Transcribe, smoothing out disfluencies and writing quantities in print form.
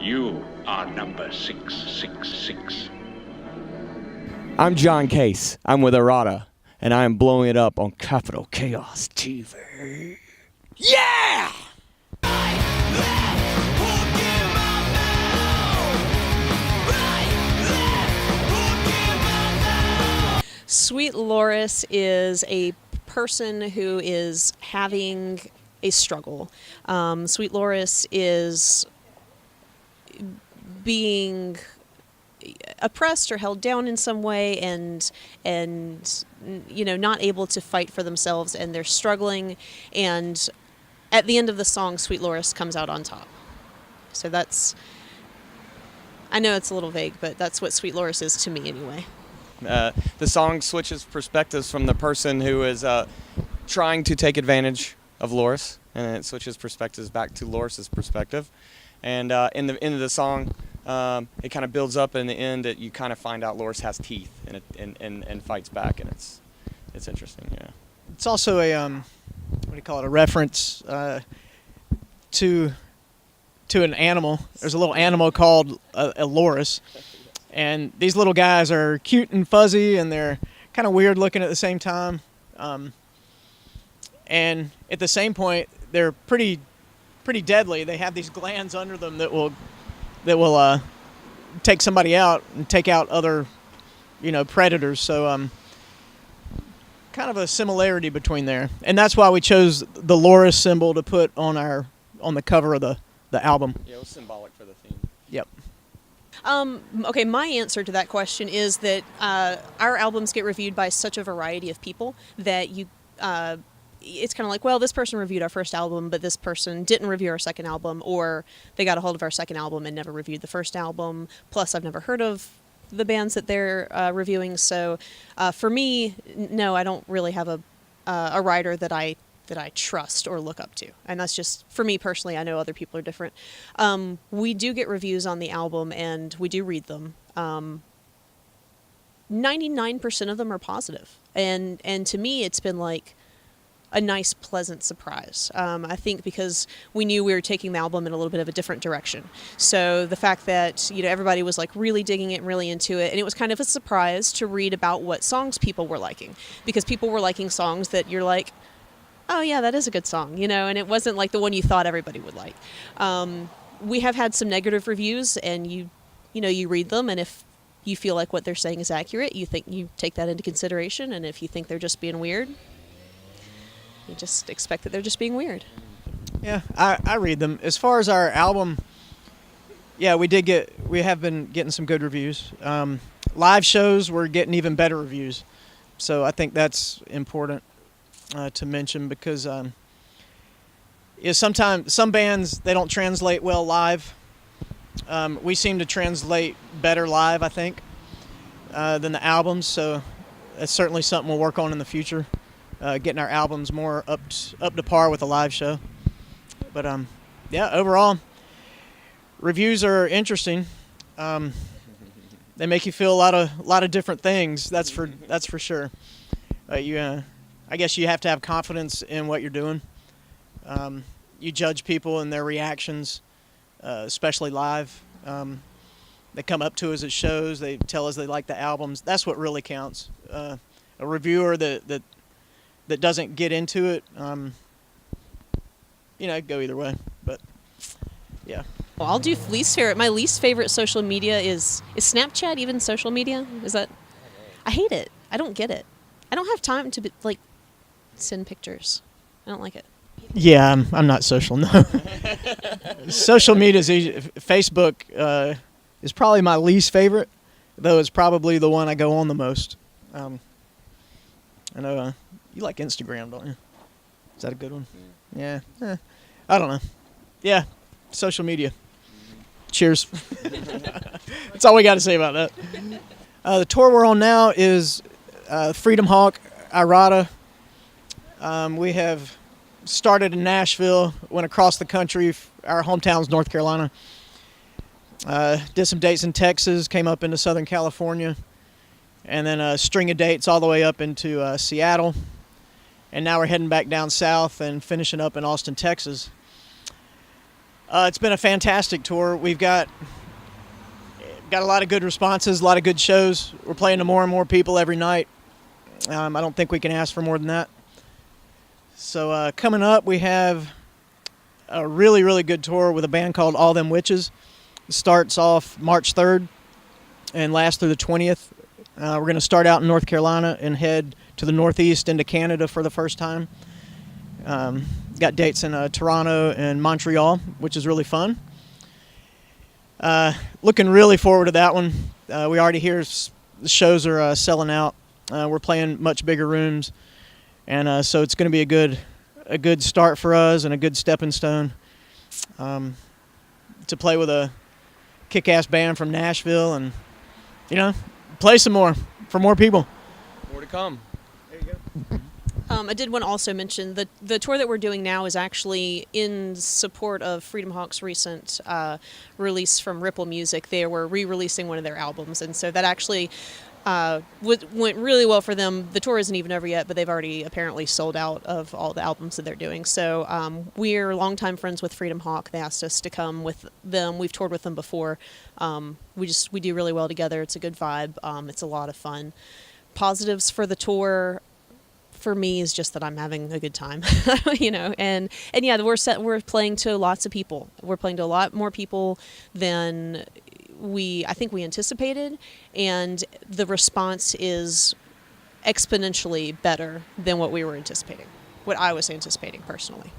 You are number 666. I'm John Case. I'm with Irata, and I am blowing it up on Capital Chaos TV. Yeah! Sweet Loris is a person who is having a struggle. Sweet Loris is being oppressed or held down in some way, and not able to fight for themselves, and they're struggling. And at the end of the song, Sweet Loris comes out on top. So that's, I know it's a little vague, but that's what Sweet Loris is to me anyway. The song switches perspectives from the person who is trying to take advantage of Loris, and it switches perspectives back to Loris's perspective. And in the end of the song, it kind of builds up. In the end, that you kind of find out Loris has teeth and fights back, and it's interesting. Yeah. It's also a a reference to an animal. There's a little animal called a loris. And these little guys are cute and fuzzy, and they're kind of weird looking at the same time. And at the same point, they're pretty deadly. They have these glands under them that will take somebody out and take out other, predators. So kind of a similarity between there, and that's why we chose the loris symbol to put on the cover of the album. Yeah, it was symbolic for the theme. Yep. Okay, my answer to that question is that our albums get reviewed by such a variety of people that it's kind of like, well, this person reviewed our first album, but this person didn't review our second album, or they got a hold of our second album and never reviewed the first album. Plus, I've never heard of the bands that they're reviewing. So for me, no, I don't really have a writer that I trust or look up to. And that's just, for me personally, I know other people are different. We do get reviews on the album, and we do read them. 99% of them are positive. And to me, it's been like a nice, pleasant surprise. I think because we knew we were taking the album in a little bit of a different direction. So the fact that, everybody was like really digging it and really into it, and it was kind of a surprise to read about what songs people were liking, because people were liking songs that you're like, oh yeah, that is a good song, and it wasn't like the one you thought everybody would like. We have had some negative reviews, and you read them, and if you feel like what they're saying is accurate, you take that into consideration, and if you think they're just being weird, you just expect that they're just being weird. Yeah, I read them. As far as our album, yeah, we have been getting some good reviews. Live shows, we're getting even better reviews. So I think that's important to mention, because sometimes some bands, they don't translate well live. We seem to translate better live, I think, than the albums. So that's certainly something we'll work on in the future, getting our albums more up to par with a live show. But yeah, overall, reviews are interesting. They make you feel a lot of different things. That's for sure. I guess you have to have confidence in what you're doing. You judge people and their reactions, especially live. They come up to us at shows. They tell us they like the albums. That's what really counts. A reviewer that doesn't get into it, go either way. But yeah. Well, I'll do least favorite. My least favorite social media is Snapchat. Even social media, is that? I hate it. I don't get it. I don't have time to send pictures. I don't like it. Yeah, I'm not social, no. Social media is easy. Facebook is probably my least favorite, though it's probably the one I go on the most. I know you like Instagram, don't you? Is that a good one? Yeah. I don't know. Yeah, social media. Cheers. That's all we got to say about that. The tour we're on now is Freedom Hawk, Irata. We have started in Nashville, went across the country. Our hometown's North Carolina. Did some dates in Texas, came up into Southern California, and then a string of dates all the way up into Seattle. And now we're heading back down south and finishing up in Austin, Texas. It's been a fantastic tour. We've got a lot of good responses, a lot of good shows. We're playing to more and more people every night. I don't think we can ask for more than that. So coming up, we have a really, really good tour with a band called All Them Witches. It starts off March 3rd and lasts through the 20th. We're going to start out in North Carolina and head to the Northeast into Canada for the first time. Got dates in Toronto and Montreal, which is really fun. Looking really forward to that one. We already hear the shows are selling out. We're playing much bigger rooms, and so it's going to be a good start for us and a good stepping stone to play with a kick-ass band from Nashville and, play some more for more people. More to come. There you go. I did want to also mention the tour that we're doing now is actually in support of Freedom Hawk's recent release from Ripple Music. They were re-releasing one of their albums, and so that actually went really well for them. The tour isn't even over yet, but they've already apparently sold out of all the albums that they're doing. So we're longtime friends with Freedom Hawk. They asked us to come with them. We've toured with them before. We do really well together. It's a good vibe. It's a lot of fun. Positives for the tour, for me, is just that I'm having a good time, and yeah, we're playing to lots of people. We're playing to a lot more people than I think we anticipated, and the response is exponentially better than what we were anticipating, what I was anticipating personally.